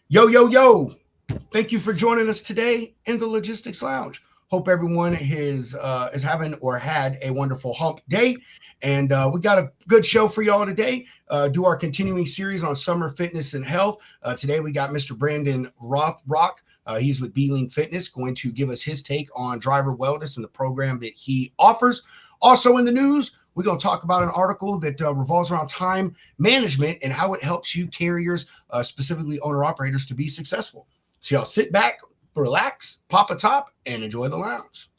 Yo, yo, yo. Thank you for joining us today in the Logistics Lounge. Hope everyone is having or had a wonderful hump day. And we got a good show for y'all today. Do our continuing series on summer fitness and health. Today we got Mr. Brandon Rothrock. He's with B-Link Fitness, going to give us his take on driver wellness and the program that he offers. Also in the news, we're going to talk about an article that revolves around time management and how it helps you carriers, specifically owner-operators, to be successful. So y'all sit back, relax, pop a top, and enjoy the lounge.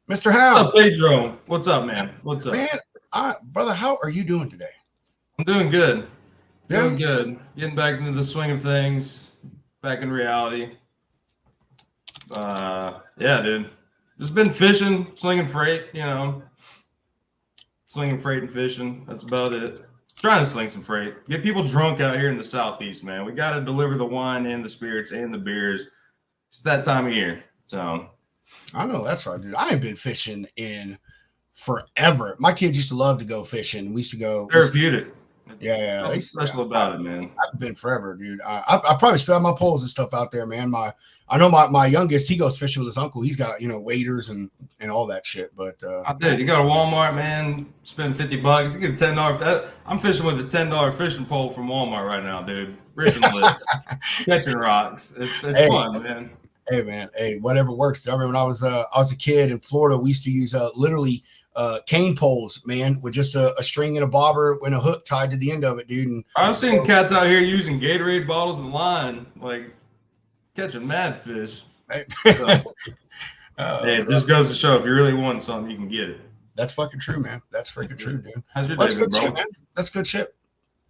Mr. Howe. What's up, Pedro? What's up, man? What's up? Man, brother, how are you doing today? I'm doing good. Yeah? Doing good. Getting back into the swing of things, back in reality. Yeah, dude. Just been fishing, slinging freight, slinging freight and fishing. That's about it. Trying to sling some freight. Get people drunk out here in the Southeast, man. We got to deliver the wine and the spirits and the beers. It's that time of year. So I know that's right, dude. I ain't been fishing in forever. My kids used to love to go fishing. We used to go therapeutic. Yeah. Nothing special about it, man. I've been forever, dude. I probably still have my poles and stuff out there, man. I know my youngest, he goes fishing with his uncle. He's got, waders and all that shit. But I did. You go to Walmart, man, spend $50. You get $10. I'm fishing with a $10 fishing pole from Walmart right now, dude. Ripping lips, catching rocks. It's fun, man. Hey, man. Hey, whatever works. I remember when I was a kid in Florida, we used to use literally cane poles, man, with just a string and a bobber and a hook tied to the end of it, dude. And I've seen cats out here using Gatorade bottles and line, like catching mad fish. Hey, So, hey, it just goes to show if you really want something, you can get it. That's fucking true, man. That's freaking true, dude. How's your That's day, good bro? shit, man. That's good shit.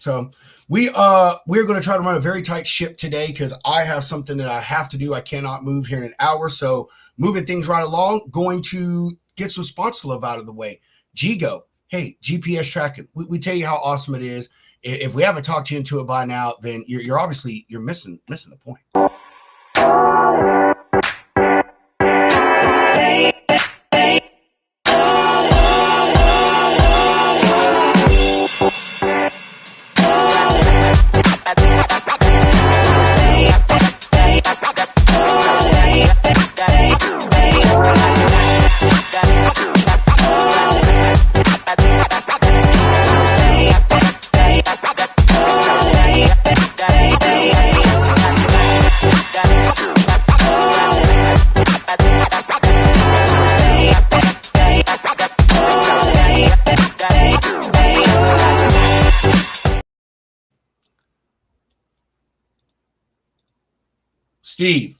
So we're going to try to run a very tight ship today because I have something that I have to do. I cannot move here in an hour. So moving things right along, going to get some sponsor love out of the way. GGO, hey, GPS tracking. We tell you how awesome it is. If we haven't talked you into it by now, then you're obviously missing the point. Steve.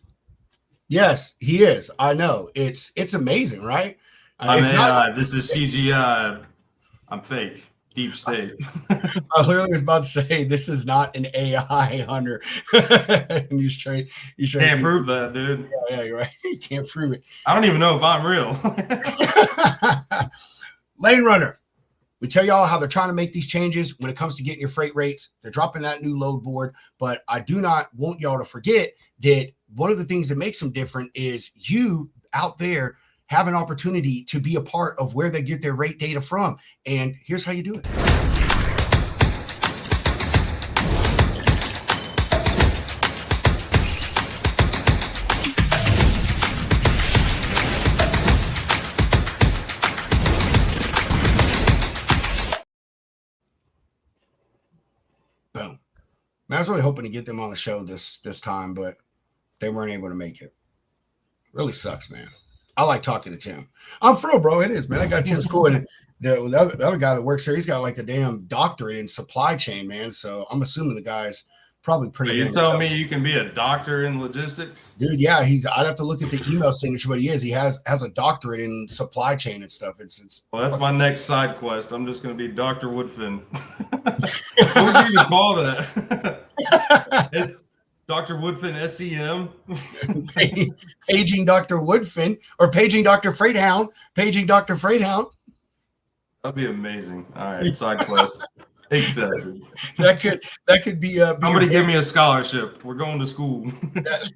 Yes, he is. I know. It's amazing, right? This is CGI. I'm fake. Deep state. I literally was about to say this is not an AI hunter. And you can't prove that, dude. Yeah, you're right. You can't prove it. I don't even know if I'm real. Lane Runner. We tell y'all how they're trying to make these changes when it comes to getting your freight rates. They're dropping that new load board, but I do not want y'all to forget that one of the things that makes them different is you out there have an opportunity to be a part of where they get their rate data from. And here's how you do it. Boom. I was really hoping to get them on the show this time, but they weren't able to make it. Really sucks, man. I like talking to Tim. I'm for real, bro. It is, man. I got Tim's cool. And the other guy that works there, he's got like a damn doctorate in supply chain, man. So I'm assuming the guy's probably pretty. You telling me you can be a doctor in logistics, dude? Yeah, I'd have to look at the email signature, but he is. He has a doctorate in supply chain and stuff. It's. Well, that's my next side quest. I'm just going to be Dr. Woodfin. What would you even call that? It's Dr. Woodfin SEM. Paging Dr. Woodfin or paging Dr. Freighthound. Paging Dr. Freighthound. That'd be amazing. All right, side quest accepted. That could be Somebody give me a scholarship. We're going to school.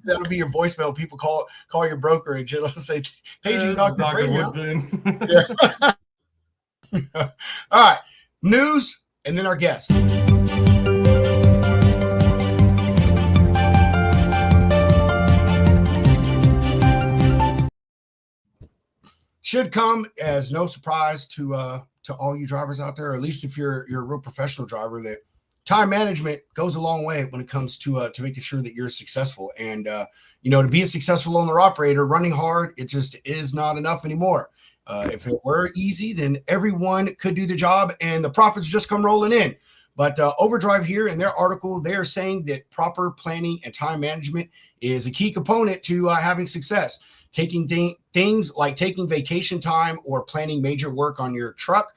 that'll be your voicemail. People call your broker and just say, "Paging This is Dr. Trey now." Woodfin. Yeah. All right, news, and then our guest. Should come as no surprise to all you drivers out there, or at least if you're a real professional driver, that time management goes a long way when it comes to making sure that you're successful. And to be a successful owner operator, running hard, it just is not enough anymore. If it were easy, then everyone could do the job and the profits just come rolling in. But Overdrive here in their article, they are saying that proper planning and time management is a key component to having success. Taking things like taking vacation time or planning major work on your truck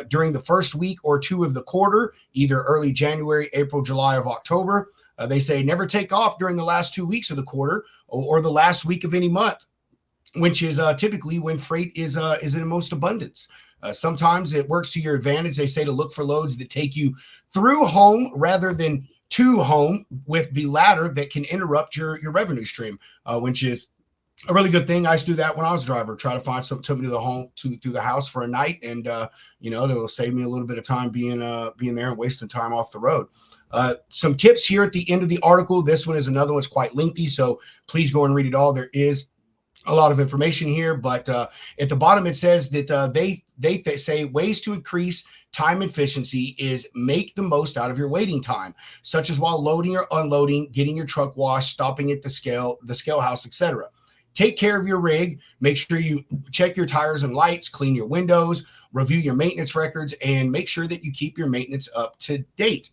during the first week or two of the quarter, either early January, April, July, of October. They say never take off during the last 2 weeks of the quarter or the last week of any month, which is typically when freight is in most abundance. Sometimes it works to your advantage. They say to look for loads that take you through home rather than to home, with the latter that can interrupt your revenue stream, which is a really good thing. I used to do that when I was a driver, try to find something to me to the house for a night. And, that'll save me a little bit of time being there and wasting time off the road. Some tips here at the end of the article. This one is another one. It's quite lengthy, so please go and read it all. There is a lot of information here, but at the bottom it says that they say ways to increase time efficiency is make the most out of your waiting time, such as while loading or unloading, getting your truck washed, stopping at the scale house, etc. Take care of your rig. Make sure you check your tires and lights, clean your windows, review your maintenance records, and make sure that you keep your maintenance up to date.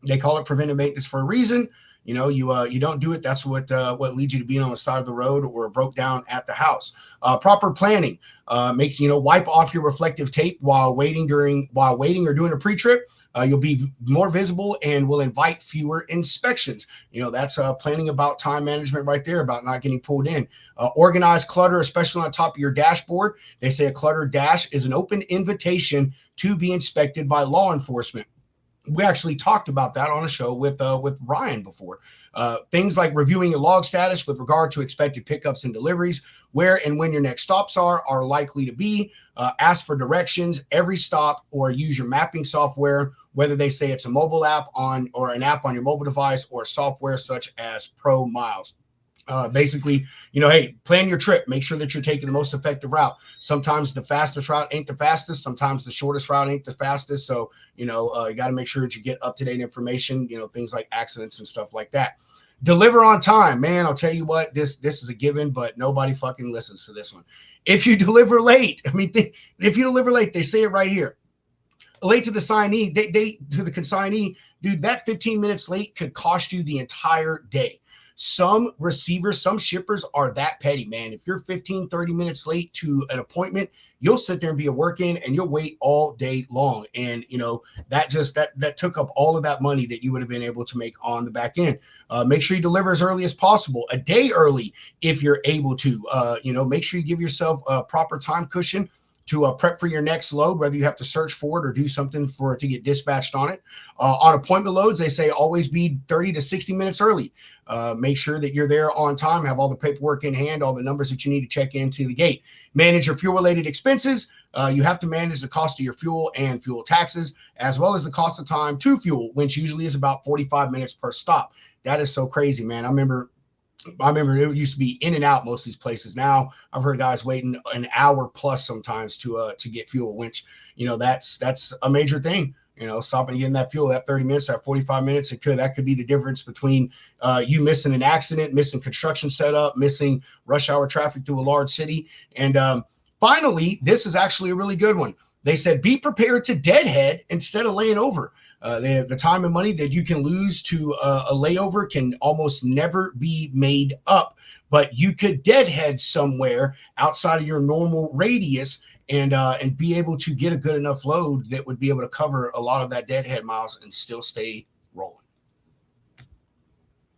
They call it preventive maintenance for a reason. You don't do it. That's what leads you to being on the side of the road or broke down at the house. Proper planning. Wipe off your reflective tape while waiting or doing a pre-trip. You'll be more visible and will invite fewer inspections. That's planning about time management right there, about not getting pulled in. Organize clutter, especially on top of your dashboard. They say a clutter dash is an open invitation to be inspected by law enforcement. We actually talked about that on a show with Ryan before. Things like reviewing your log status with regard to expected pickups and deliveries, where and when your next stops are likely to be. Ask for directions every stop, or use your mapping software, whether they say it's a mobile app or an app on your mobile device, or software such as Pro Miles. Basically, hey, plan your trip. Make sure that you're taking the most effective route. Sometimes the fastest route ain't the fastest. Sometimes the shortest route ain't the fastest. So, you got to make sure that you get up-to-date information, things like accidents and stuff like that. Deliver on time. Man, I'll tell you what, this is a given, but nobody fucking listens to this one. If you deliver late, if you deliver late, they say it right here. Late to the signee, to the consignee, dude, that 15 minutes late could cost you the entire day. Some receivers, some shippers are that petty, man. If you're 15, 30 minutes late to an appointment, you'll sit there and be a work-in and you'll wait all day long. And, that took up all of that money that you would have been able to make on the back end. Make sure you deliver as early as possible, a day early if you're able to. Make sure you give yourself a proper time cushion to prep for your next load, whether you have to search for it or do something for it to get dispatched on it. On appointment loads, they say always be 30 to 60 minutes early. Make sure that you're there on time, have all the paperwork in hand, all the numbers that you need to check into the gate. Manage your fuel-related expenses. You have to manage the cost of your fuel and fuel taxes, as well as the cost of time to fuel, which usually is about 45 minutes per stop. That is so crazy, man. I remember it used to be in and out most of these places. Now I've heard guys waiting an hour plus sometimes to get fuel, which, that's a major thing. Stopping and getting that fuel, that 30 minutes, that 45 minutes, that could be the difference between you missing an accident, missing construction setup, missing rush hour traffic through a large city. And finally, this is actually a really good one. They said, be prepared to deadhead instead of laying over. The time and money that you can lose to a layover can almost never be made up, but you could deadhead somewhere outside of your normal radius and be able to get a good enough load that would be able to cover a lot of that deadhead miles and still stay rolling.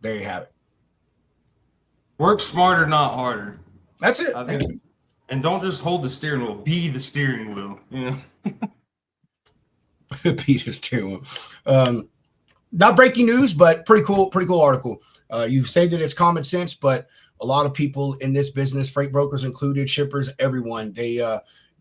There you have it. Work smarter, not harder. That's it. And don't just hold the steering wheel, be the steering wheel. Peter's too. Not breaking news, but pretty cool article. You say that it's common sense, but a lot of people in this business, freight brokers included, shippers, everyone, they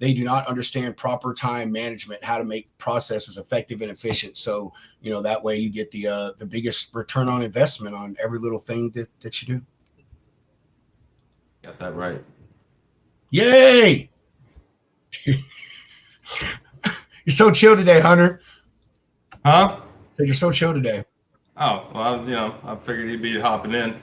do not understand proper time management, how to make processes effective and efficient. So, that way you get the biggest return on investment on every little thing that you do. Got that right. Yay! You're so chill today, Hunter. Huh? So you're so chill today. Oh, well, I figured he'd be hopping in.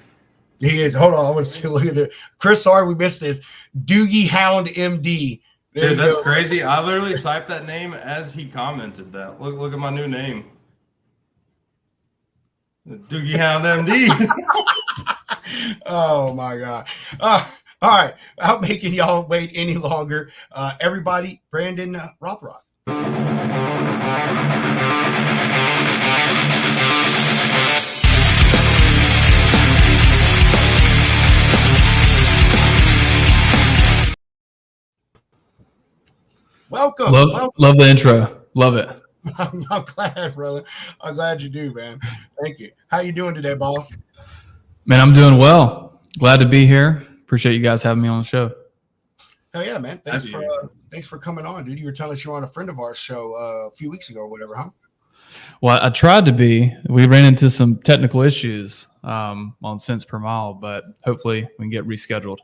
He is. Hold on. I want to see. Look at the Chris. Sorry, we missed this. Doogie Hound MD. Dude, that's crazy. I literally typed that name as he commented that. Look at my new name. Doogie Hound MD. Oh my God. All right. Without making y'all wait any longer, everybody, Brandon Rothrock. Welcome. Love the intro. Love it. I'm glad, brother. I'm glad you do, man. Thank you. How you doing today, boss? Man, I'm doing well. Glad to be here. Appreciate you guys having me on the show. Hell yeah, man. Thanks for coming on, dude. You were telling us you were on a friend of ours show a few weeks ago or whatever, huh? Well, I tried to be. We ran into some technical issues on cents per mile, but hopefully we can get rescheduled.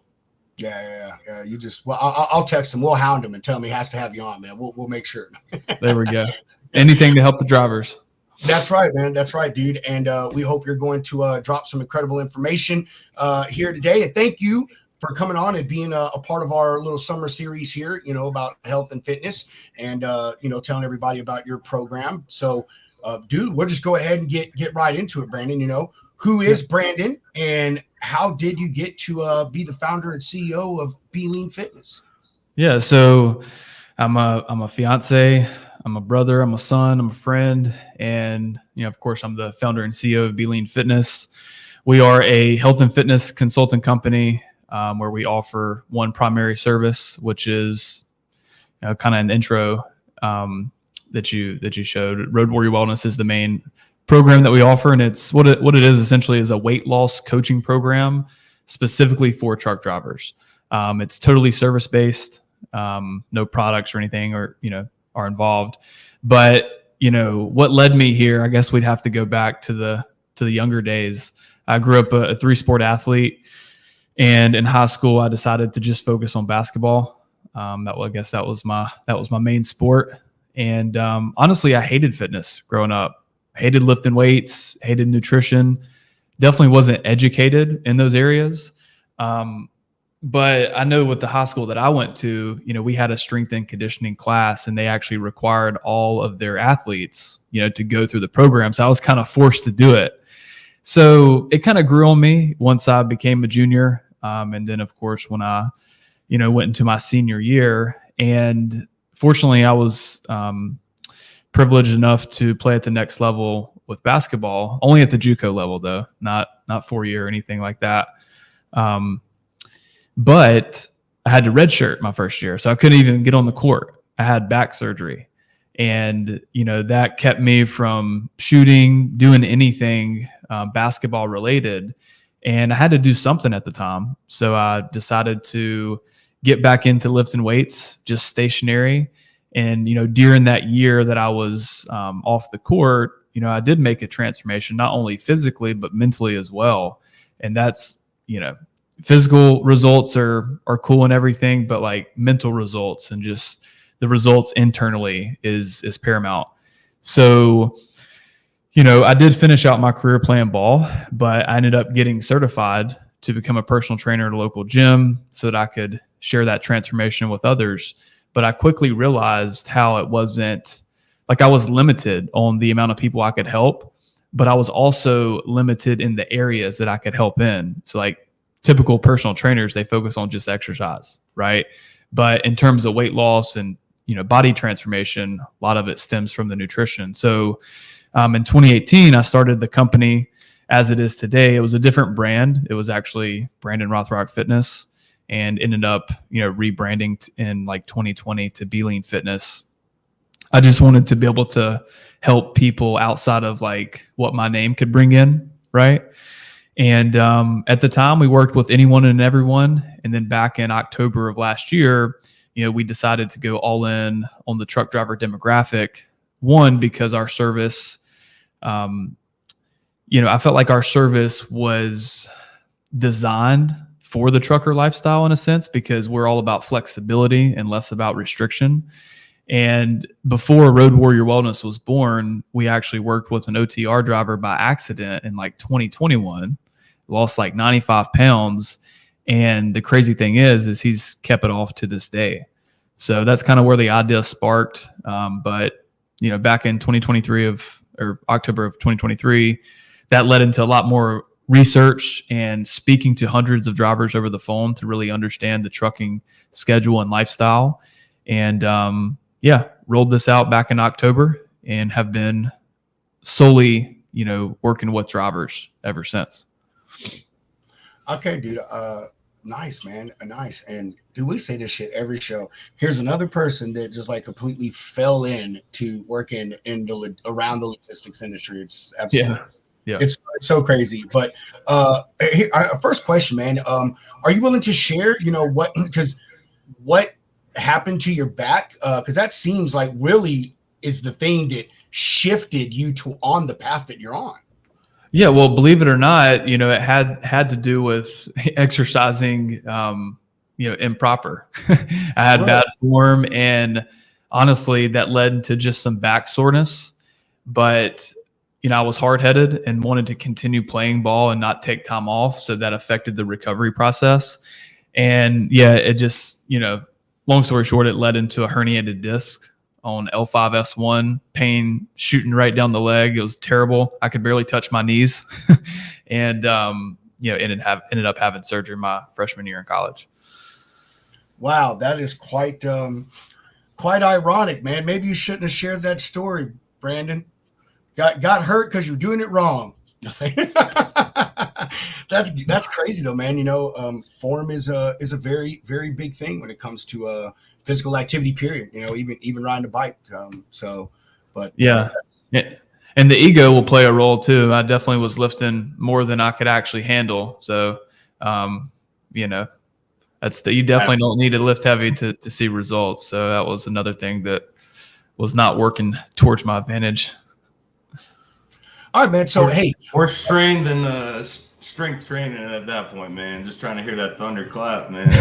Yeah. You just I'll text him. We'll hound him and tell him he has to have you on, man. We'll make sure. There we go. Anything to help the drivers. That's right, man. That's right, dude. And we hope you're going to drop some incredible information here today. And thank you for coming on and being a part of our little summer series here, about health and fitness and, telling everybody about your program. So, dude, we'll just go ahead and get right into it, Brandon. Who is Brandon and how did you get to be the founder and CEO of Be Lean Fitness? Yeah, so I'm a fiance, I'm a brother, I'm a son, I'm a friend, and of course I'm the founder and CEO of Be Lean Fitness. We are a health and fitness consulting company where we offer one primary service, which is kind of an intro that you showed. Road Warrior Wellness is the main program that we offer, and it's what it is essentially is a weight loss coaching program specifically for truck drivers. It's totally service based, no products or anything are involved. But what led me here, I guess we'd have to go back to the younger days. I grew up a 3-sport athlete, and in high school I decided to just focus on basketball. I guess that was my main sport. And honestly, I hated fitness growing up. Hated lifting weights, hated nutrition, definitely wasn't educated in those areas. But I know with the high school that I went to, we had a strength and conditioning class, and they actually required all of their athletes, to go through the program. So I was kind of forced to do it. So it kind of grew on me once I became a junior. And then of course, when I, went into my senior year, and fortunately I was, privileged enough to play at the next level with basketball, only at the JUCO level though, not 4-year or anything like that. But I had to redshirt my first year, so I couldn't even get on the court. I had back surgery, and that kept me from shooting, doing anything basketball related. And I had to do something at the time, so I decided to get back into lifting weights, just stationary. And, during that year that I was off the court, I did make a transformation, not only physically, but mentally as well. And that's, physical results are cool and everything, but like mental results and just the results internally is paramount. So, I did finish out my career playing ball, but I ended up getting certified to become a personal trainer at a local gym so that I could share that transformation with others. But I quickly realized how it wasn't like I was limited on the amount of people I could help, but I was also limited in the areas that I could help in. So like typical personal trainers, they focus on just exercise, right? But in terms of weight loss and, body transformation, a lot of it stems from the nutrition. So in 2018, I started the company as it is today. It was a different brand. It was actually Brandon Rothrock Fitness, and ended up, rebranding in like 2020 to Be Lean Fitness. I just wanted to be able to help people outside of like what my name could bring in, right? And at the time, we worked with anyone and everyone. And then back in October of last year, we decided to go all in on the truck driver demographic. One, because our service, I felt like our service was designed for the trucker lifestyle in a sense, because we're all about flexibility and less about restriction. And before Road Warrior Wellness was born, we actually worked with an OTR driver by accident in like 2021, lost like 95 pounds. And the crazy thing is he's kept it off to this day. So that's kind of where the idea sparked. But back in 2023 or October of 2023, that led into a lot more research and speaking to hundreds of drivers over the phone to really understand the trucking schedule and lifestyle. And rolled this out back in October and have been solely, working with drivers ever since. Okay, dude. Nice, man. Nice. And do we say this shit every show? Here's another person that just like completely fell in to working around the logistics industry. It's absolutely, it's so crazy. But first question, man. Are you willing to share, what happened to your back? Because that seems like really is the thing that shifted you on the path that you're on. Yeah, well, believe it or not, it had to do with exercising, improper. I had bad form, and honestly, that led to just some back soreness. But I was hard-headed and wanted to continue playing ball and not take time off, so that affected the recovery process. And it just, long story short, it led into a herniated disc on L5S1, pain shooting right down the leg. It was terrible. I could barely touch my knees, and ended up having surgery my freshman year in college. Wow, that is quite ironic, man. Maybe you shouldn't have shared that story, Brandon. Got hurt because you're doing it wrong. That's crazy though, man. Form is a very, very big thing when it comes to physical activity, period. Even riding a bike. And the ego will play a role too. I definitely was lifting more than I could actually handle. So, you definitely don't need to lift heavy to see results. So that was another thing that was not working towards my advantage. All right, man. So, hey, more strain than strength training at that point, man. Just trying to hear that thunder clap, man.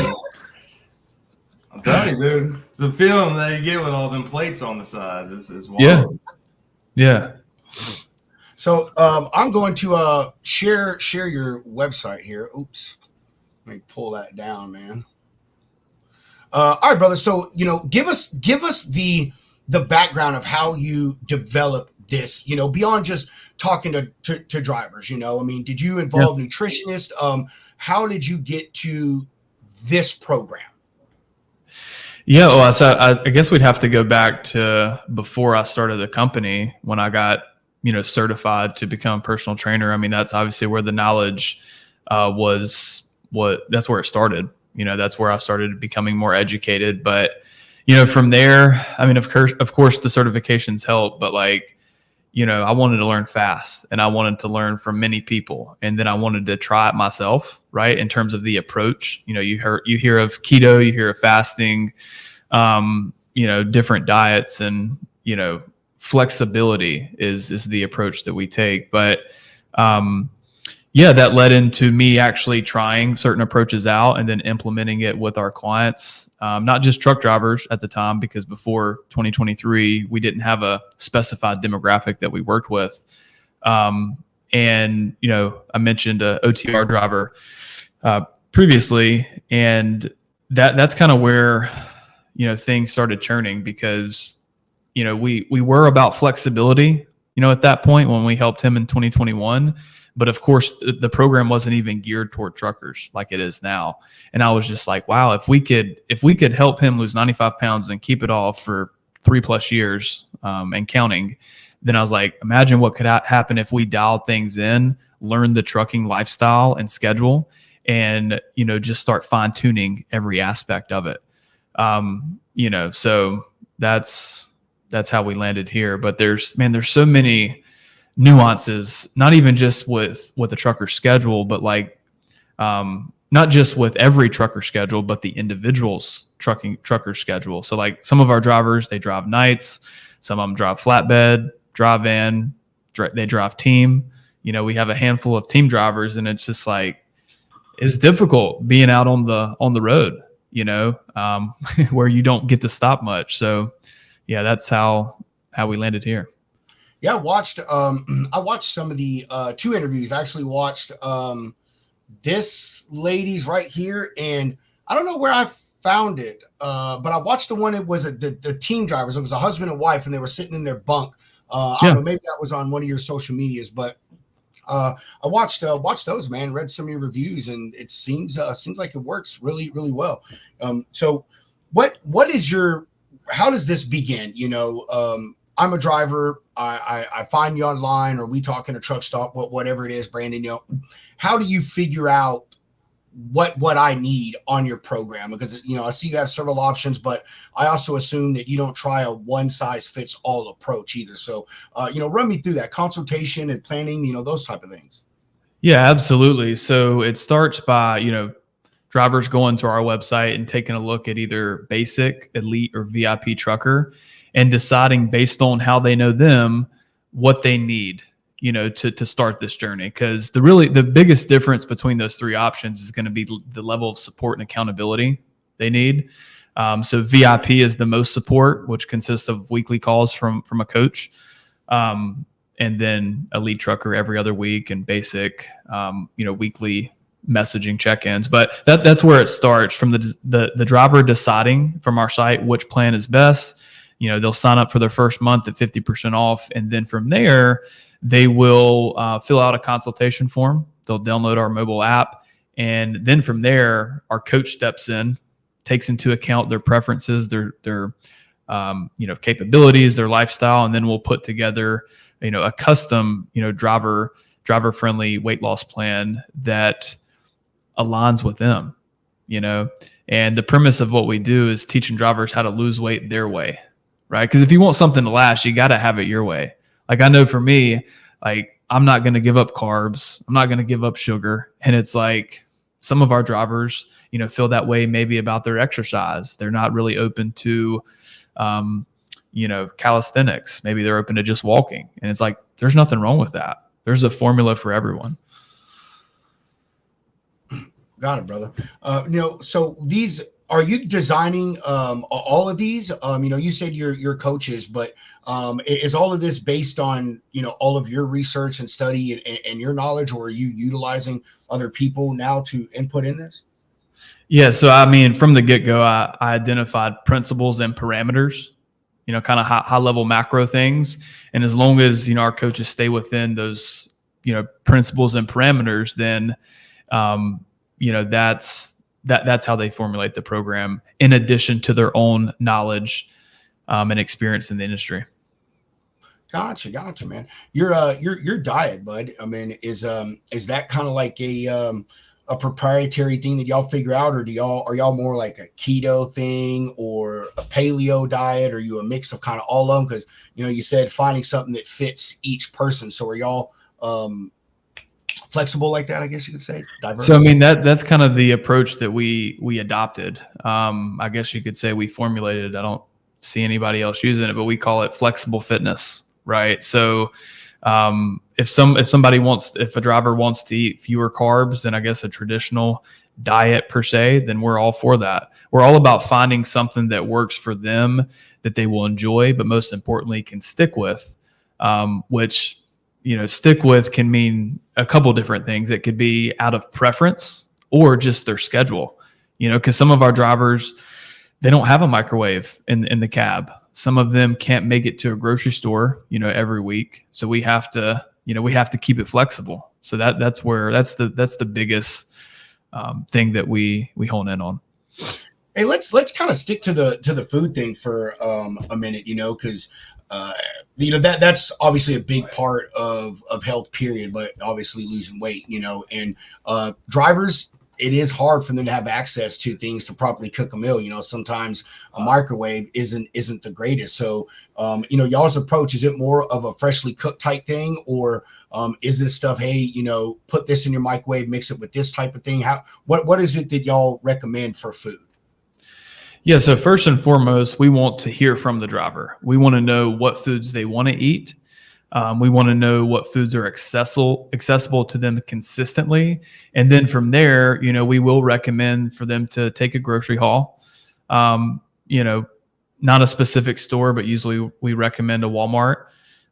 I'm telling you, dude. It's the feeling that you get with all them plates on the side. It's wild. Yeah. So I'm going to share your website here. Oops. Let me pull that down, man. All right, brother. So, give us the background of how you develop this, beyond just talking to drivers, did you involve nutritionists? How did you get to this program? Yeah, well, so I guess we'd have to go back to before I started the company, when I got, certified to become a personal trainer. I mean, that's obviously where the knowledge that's where it started. That's where I started becoming more educated. But, from there, I mean, of course the certifications help, but I wanted to learn fast, and I wanted to learn from many people. And then I wanted to try it myself, right? In terms of the approach, you hear of keto, you hear of fasting, different diets, and, flexibility is the approach that we take. But, that led into me actually trying certain approaches out and then implementing it with our clients, not just truck drivers at the time, because before 2023, we didn't have a specified demographic that we worked with. And, I mentioned a OTR driver previously, and that's kind of where, things started churning, because, we were about flexibility, at that point when we helped him in 2021. But of course, the program wasn't even geared toward truckers like it is now. And I was just like, wow, if we could help him lose 95 pounds and keep it off for 3+ years and counting, then I was like, imagine what could happen if we dialed things in, learned the trucking lifestyle and schedule, and, just start fine tuning every aspect of it. So that's that's how we landed here. But there's so many nuances, not even just with the trucker schedule, but like not just with every trucker schedule, but the individual's trucker schedule. So like some of our drivers, they drive nights, some of them drive flatbed, drive van, they drive team. You know, we have a handful of team drivers, and it's just like, it's difficult being out on the road, you know, where you don't get to stop much. So yeah, that's how we landed here. Yeah, I watched some of the 2 interviews. I actually watched this lady's right here, and I don't know where I found it, but I watched the one. It was the team drivers. It was a husband and wife, and they were sitting in their bunk. I don't know, maybe that was on one of your social medias, but I watched those, man. Read some of your reviews, and it seems like it works really, really well. So what is your, how does this begin? You know, I'm a driver. I find you online, or we talk in a truck stop, whatever it is, Brandon. You know, how do you figure out what I need on your program? Because, you know, I see you have several options, but I also assume that you don't try a one size fits all approach either. So, you know, run me through that consultation and planning, you know, those type of things. Yeah, absolutely. So it starts by, you know, drivers going to our website and taking a look at either basic, elite, or VIP trucker, and deciding based on how they know them, what they need, you know, to start this journey. Because the biggest difference between those 3 options is going to be the level of support and accountability they need. So VIP is the most support, which consists of weekly calls from a coach, and then elite trucker every other week, and basic, you know, weekly messaging check-ins. But that's where it starts, from the driver deciding from our site which plan is best. You know, they'll sign up for their first month at 50% off. And then from there, they will fill out a consultation form. They'll download our mobile app. And then from there, our coach steps in, takes into account their preferences, their you know, capabilities, their lifestyle. And then we'll put together, you know, a custom, you know, driver friendly weight loss plan that aligns with them, you know. And the premise of what we do is teaching drivers how to lose weight their way. Right? Because if you want something to last, you got to have it your way. Like, I know for me, like, I'm not going to give up carbs. I'm not going to give up sugar. And it's like, some of our drivers, you know, feel that way maybe about their exercise. They're not really open to, you know, calisthenics. Maybe they're open to just walking. And it's like, there's nothing wrong with that. There's a formula for everyone. Got it, brother. You know, so are you designing all of these? You know, you said your coaches, but is all of this based on, you know, all of your research and study and your knowledge, or are you utilizing other people now to input in this? Yeah. So, I mean, from the get-go, I identified principles and parameters, you know, kind of high level macro things. And as long as, you know, our coaches stay within those, you know, principles and parameters, then, you know, that's how they formulate the program, in addition to their own knowledge and experience in the industry. Gotcha, man. Your diet, bud. I mean, is that kind of like a proprietary thing that y'all figure out, or are y'all more like a keto thing or a paleo diet? Or are you a mix of kind of all of them? Because, you know, you said finding something that fits each person. So are y'all flexible like that, I guess you could say? Diverse? So, I mean, that's kind of the approach that we adopted. I guess you could say we formulated it. I don't see anybody else using it, but we call it flexible fitness, right? So if a driver wants to eat fewer carbs than, I guess, a traditional diet per se, then we're all for that. We're all about finding something that works for them, that they will enjoy, but most importantly can stick with, which, you know, stick with can mean a couple different things. It could be out of preference or just their schedule, you know, because some of our drivers, they don't have a microwave in the cab. Some of them can't make it to a grocery store, you know, every week. So we have to keep it flexible. So that's the biggest thing that we hone in on. Hey, let's kind of stick to the food thing for a minute, you know, because you know, that's obviously a big part of health, period, but obviously losing weight, you know, and drivers, it is hard for them to have access to things to properly cook a meal. You know, sometimes a microwave isn't the greatest. So Y'all's approach, is it more of a freshly cooked type thing, or is this stuff, hey, put this in your microwave, mix it with this type of thing? What is it that y'all recommend for food? Yeah, so first and foremost, we want to hear from the driver. We want to know what foods they want to eat. We want to know what foods are accessible to them consistently. And then from there, we will recommend for them to take a grocery haul. Not a specific store, but usually we recommend a Walmart.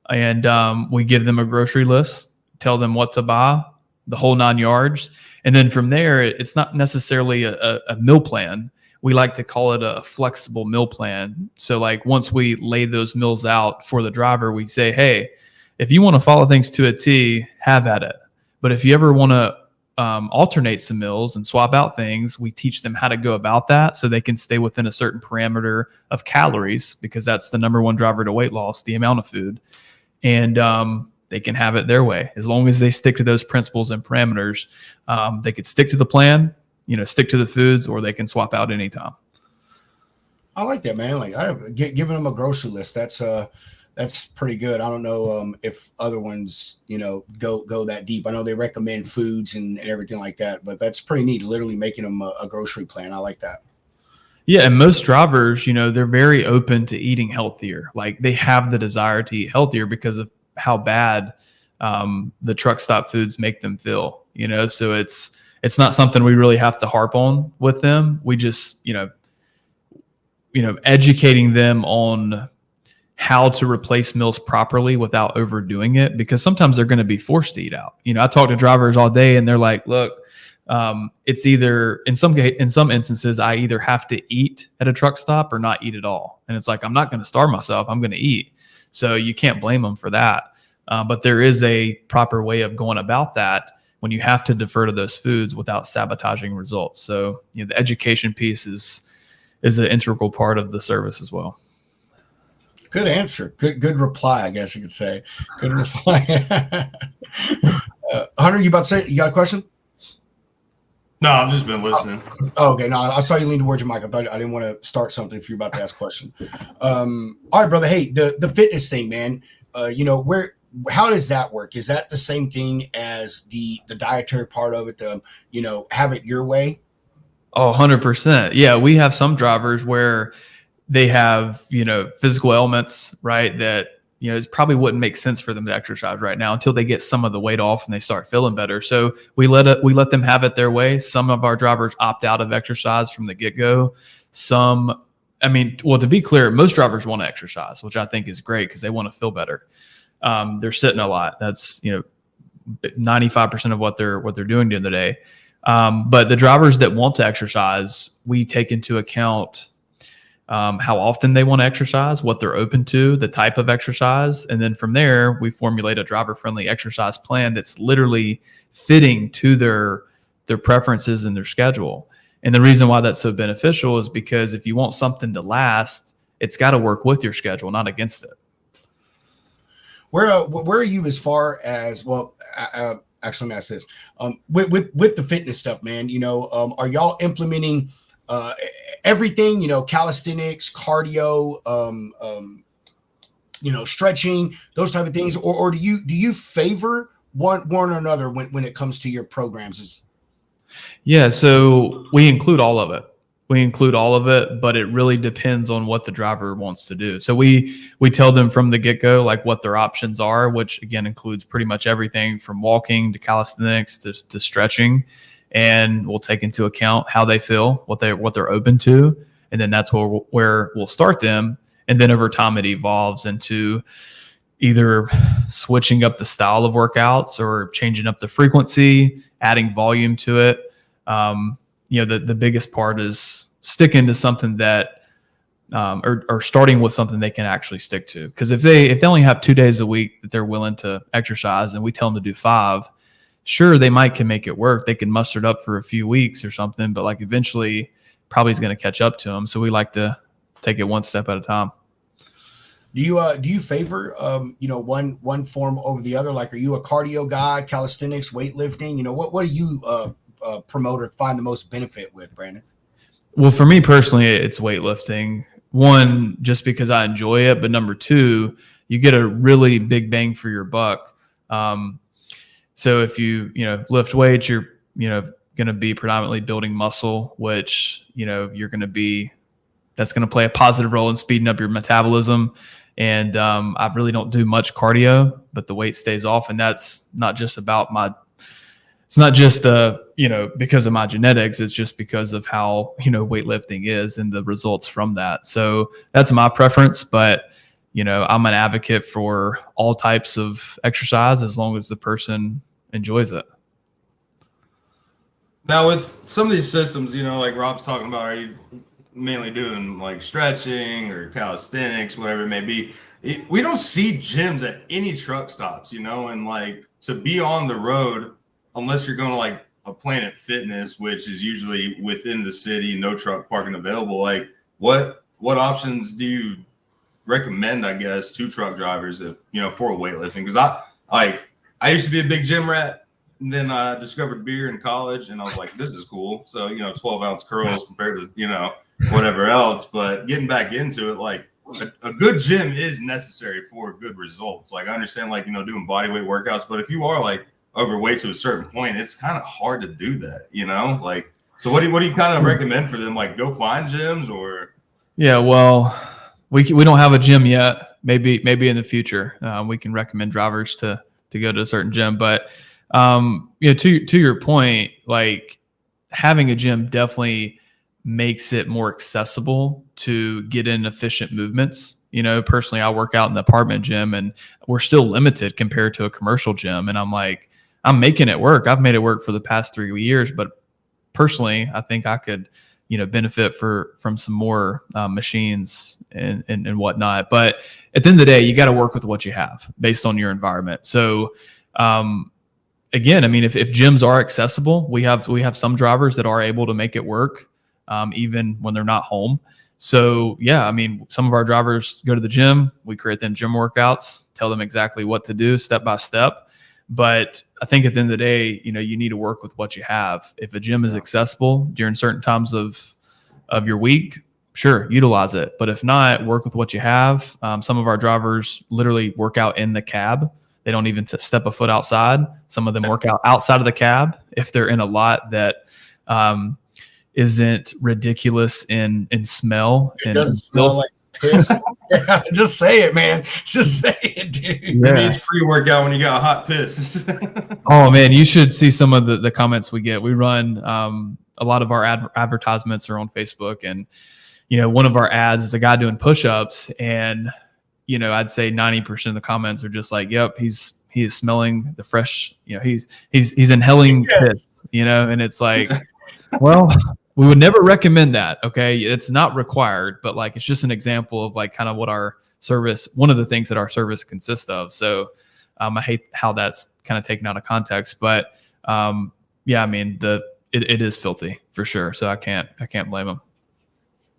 And we give them a grocery list, tell them what to buy, the whole 9 yards. And then from there, it's not necessarily a meal plan. We like to call it a flexible meal plan. So like once we lay those meals out for the driver, we say, hey, if you want to follow things to a T, have at it. But if you ever want to alternate some meals and swap out things, we teach them how to go about that so they can stay within a certain parameter of calories, because that's the number one driver to weight loss, the amount of food. And they can have it their way. As long as they stick to those principles and parameters, they could stick to the plan, stick to the foods, or they can swap out anytime. I like that, man. Like, I have giving them a grocery list. That's pretty good. I don't know if other ones, go that deep. I know they recommend foods and everything like that, but that's pretty neat. Literally making them a grocery plan. I like that. Yeah, and most drivers, they're very open to eating healthier. Like they have the desire to eat healthier because of how bad the truck stop foods make them feel. So it's not something we really have to harp on with them. We just, educating them on how to replace meals properly without overdoing it, because sometimes they're going to be forced to eat out. I talk to drivers all day and they're like, look, it's either in some instances, I either have to eat at a truck stop or not eat at all. And it's like, I'm not going to starve myself. I'm going to eat. So you can't blame them for that. But there is a proper way of going about that when you have to defer to those foods without sabotaging results. So, the education piece is an integral part of the service as well. Good answer. Good reply, I guess you could say. Good reply. Hunter, you about to say, you got a question? No, I've just been listening. Oh, okay. No, I saw you lean towards your mic. I thought I didn't want to start something if you're about to ask a question. All right, brother. Hey, the fitness thing, man. How does that work? Is that the same thing as the dietary part of it? Have it your way? Oh, 100%. Yeah, we have some drivers where they have, physical ailments, right? That, it probably wouldn't make sense for them to exercise right now until they get some of the weight off and they start feeling better. So we let them have it their way. Some of our drivers opt out of exercise from the get-go. To be clear, most drivers want to exercise, which I think is great because they want to feel better. They're sitting a lot. That's, 95% of what they're doing during the day. But the drivers that want to exercise, we take into account how often they want to exercise, what they're open to, the type of exercise. And then from there, we formulate a driver-friendly exercise plan that's literally fitting to their preferences and their schedule. And the reason why that's so beneficial is because if you want something to last, it's got to work with your schedule, not against it. Where are you as far as, actually, let me ask this. With the fitness stuff, man, are y'all implementing everything, calisthenics, cardio, stretching, those type of things, or do you favor one or another when it comes to your programs? Yeah, so we include all of it. But it really depends on what the driver wants to do. So we tell them from the get-go, like what their options are, which again includes pretty much everything from walking to calisthenics to stretching. And we'll take into account how they feel, what they're open to. And then that's where we'll start them. And then over time, it evolves into either switching up the style of workouts or changing up the frequency, adding volume to it. The biggest part is sticking to something that, or starting with something they can actually stick to. Because if they only have 2 days a week that they're willing to exercise and we tell them to do 5, sure, they can make it work. They can muster it up for a few weeks or something, but eventually probably is going to catch up to them. So we like to take it one step at a time. Do you favor one form over the other? Like, are you a cardio guy, calisthenics, weightlifting? What do you promote or find the most benefit with, Brandon? Well, for me personally, it's weightlifting. one, just because I enjoy it, but number two, you get a really big bang for your buck. So if you lift weights, you're going to be predominantly building muscle, which you're going to be, that's going to play a positive role in speeding up your metabolism. And I really don't do much cardio, but the weight stays off, and that's not just about it's not just because of my genetics. It's just because of how weightlifting is and the results from that. So that's my preference, but I'm an advocate for all types of exercise as long as the person enjoys it. Now, with some of these systems, like Rob's talking about, are you mainly doing like stretching or calisthenics, whatever it may be? We don't see gyms at any truck stops, and like to be on the road, unless you're going to like a Planet Fitness, which is usually within the city, no truck parking available. Like what options do you recommend, I guess, to truck drivers if, for weightlifting? Because I used to be a big gym rat, and then I discovered beer in college, and I was like, this is cool. So, 12-ounce curls compared to, whatever else. But getting back into it, like a good gym is necessary for good results. Like I understand, like, doing body weight workouts, but if you are like overweight to a certain point, it's kind of hard to do that, like, so what do you kind of recommend for them? Like go find gyms or? Yeah, well, we don't have a gym yet. Maybe in the future, we can recommend drivers to go to a certain gym, but to your point, like having a gym definitely makes it more accessible to get in efficient movements. Personally, I work out in the apartment gym, and we're still limited compared to a commercial gym. And I'm making it work. I've made it work for the past 3 years, but personally, I think I could, benefit from some more machines and whatnot. But at the end of the day, you got to work with what you have based on your environment. So, again, I mean, if gyms are accessible, we have some drivers that are able to make it work, even when they're not home. So yeah, I mean, some of our drivers go to the gym, we create them gym workouts, tell them exactly what to do step by step. But I think at the end of the day, you need to work with what you have. If a gym is accessible during certain times of your week, sure, utilize it. But if not, work with what you have. Some of our drivers literally work out in the cab. They don't even step a foot outside. Some of them work out outside of the cab if they're in a lot that isn't ridiculous in smell. It doesn't smell like piss. Yeah, just say it, man. Just say it, dude. Yeah. Maybe it's pre-workout when you got a hot piss. Oh man, you should see some of the comments we get. We run a lot of our advertisements are on Facebook, and one of our ads is a guy doing push-ups, and I'd say 90% of the comments are just like, "Yep, he is smelling the fresh. He's inhaling piss." And it's like, well. We would never recommend that. Okay. It's not required, but like, it's just an example of like kind of what our service, one of the things that our service consists of. So I hate how that's kind of taken out of context, but yeah, I mean, it is filthy for sure. So I can't blame them.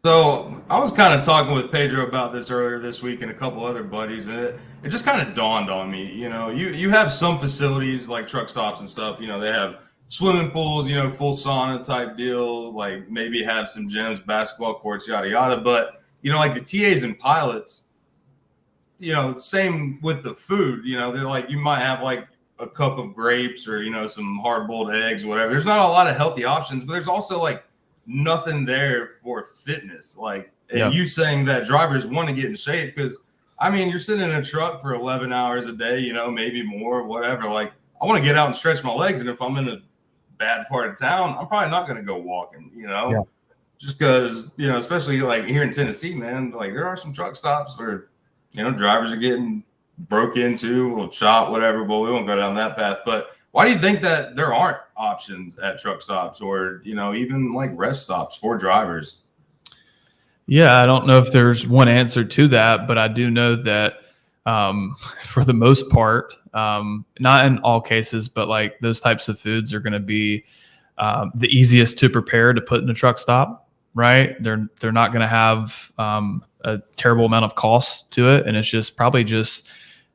So I was kind of talking with Pedro about this earlier this week and a couple other buddies, and it just kind of dawned on me, you have some facilities like truck stops and stuff, they have swimming pools, full sauna type deal, like maybe have some gyms, basketball courts, yada, yada. But, like the TAs and pilots, same with the food, they're like, you might have like a cup of grapes or, some hard boiled eggs, whatever. There's not a lot of healthy options, but there's also like nothing there for fitness. Like, and you saying that drivers want to get in shape because, I mean, you're sitting in a truck for 11 hours a day, maybe more, whatever. Like, I want to get out and stretch my legs. And if I'm in a bad part of town, I'm probably not going to go walking, just because, especially like here in Tennessee, man, like there are some truck stops where, drivers are getting broke into or shot, whatever, but we won't go down that path. But why do you think that there aren't options at truck stops or, even like rest stops for drivers? Yeah, I don't know if there's one answer to that, but I do know that for the most part, not in all cases, but like those types of foods are going to be the easiest to prepare to put in a truck stop, right? They're not going to have a terrible amount of cost to it, and it's just probably just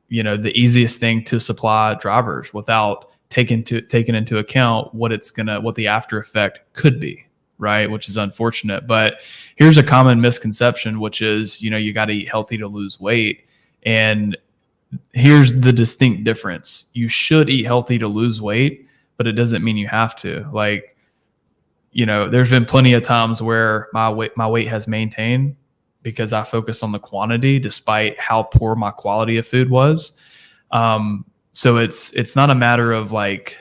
the easiest thing to supply drivers without taking into account what the after effect could be, right? Which is unfortunate. But here's a common misconception, which is, you got to eat healthy to lose weight. And here's the distinct difference. You should eat healthy to lose weight, but it doesn't mean you have to. Like, there's been plenty of times where my weight has maintained because I focused on the quantity despite how poor my quality of food was. So it's not a matter of like,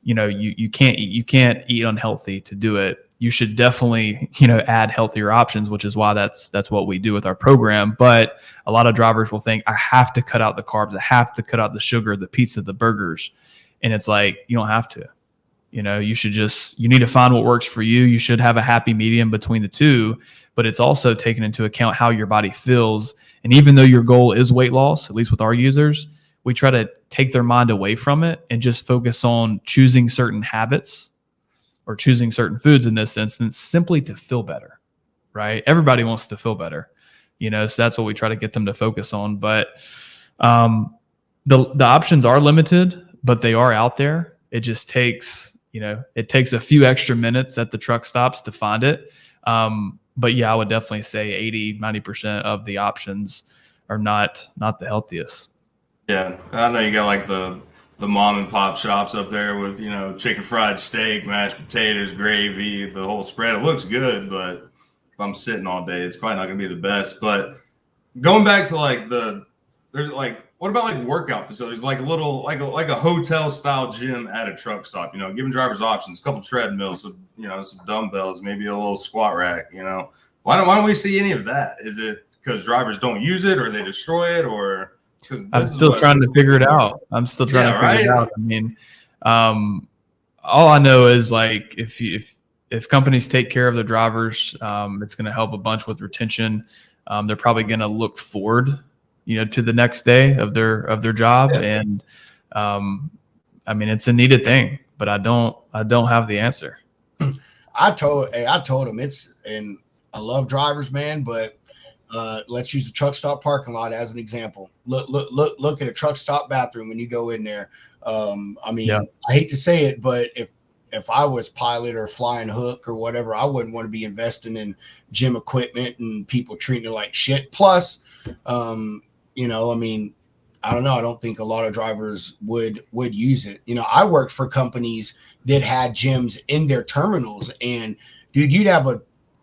you can't eat unhealthy to do it. You should definitely, add healthier options, which is why that's what we do with our program. But a lot of drivers will think, I have to cut out the carbs. I have to cut out the sugar, the pizza, the burgers. And it's like, you don't have to. You need to find what works for you. You should have a happy medium between the two, but it's also taking into account how your body feels. And even though your goal is weight loss, at least with our users, we try to take their mind away from it and just focus on choosing certain habits or choosing certain foods in this instance, simply to feel better, right? Everybody wants to feel better, so that's what we try to get them to focus on. But the options are limited, but they are out there. It just takes, it takes a few extra minutes at the truck stops to find it. But yeah, I would definitely say 80-90% of the options are not the healthiest. Yeah, I know you got like the mom and pop shops up there with, chicken fried steak, mashed potatoes, gravy, the whole spread. It looks good, but if I'm sitting all day, it's probably not going to be the best. But going back to what about like workout facilities, like a little, like a hotel style gym at a truck stop, giving drivers options, a couple treadmills, some dumbbells, maybe a little squat rack, why don't we see any of that? Is it because drivers don't use it or they destroy it, or I'm still trying to figure it out. It out. I mean, all I know is like if companies take care of their drivers, it's going to help a bunch with retention. They're probably going to look forward, to the next day of their job. Yeah. And I mean, it's a needed thing, but I don't have the answer. I told him and I love drivers, man, but let's use the truck stop parking lot as an example. Look at a truck stop bathroom when you go in there. I mean, yeah. I hate to say it, but if I was pilot or flying hook or whatever, I wouldn't want to be investing in gym equipment and people treating it like shit. Plus, I mean, I don't know. I don't think a lot of drivers would use it. I worked for companies that had gyms in their terminals, and dude, you'd have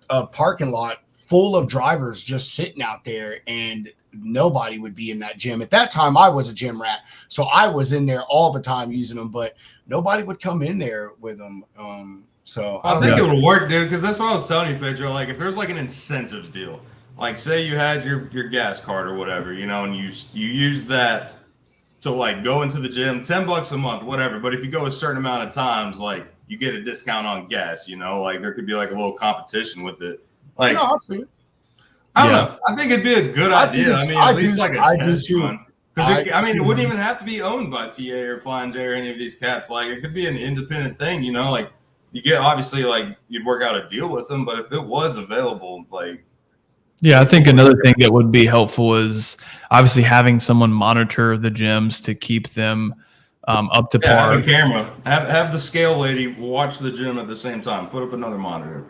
a parking lot full of drivers just sitting out there, and nobody would be in that gym. At that time, I was a gym rat, so I was in there all the time using them, but nobody would come in there with them. So I think it would work, dude, because that's what I was telling you, Pedro. Like, if there's like an incentives deal, like say you had your gas card or whatever, and you use that to like go into the gym, $10 a month, whatever. But if you go a certain amount of times, like you get a discount on gas, like there could be like a little competition with it. Like, no, I don't know. I think it'd be a good idea. I mean, at least like a test run. Because it wouldn't even have to be owned by TA or Flying J or any of these cats. Like, it could be an independent thing, like you get, obviously, like you'd work out a deal with them, but if it was available, like. Yeah, I think another thing that would be helpful is obviously having someone monitor the gyms to keep them up to par. Have a camera. Have the scale lady watch the gym at the same time. Put up another monitor.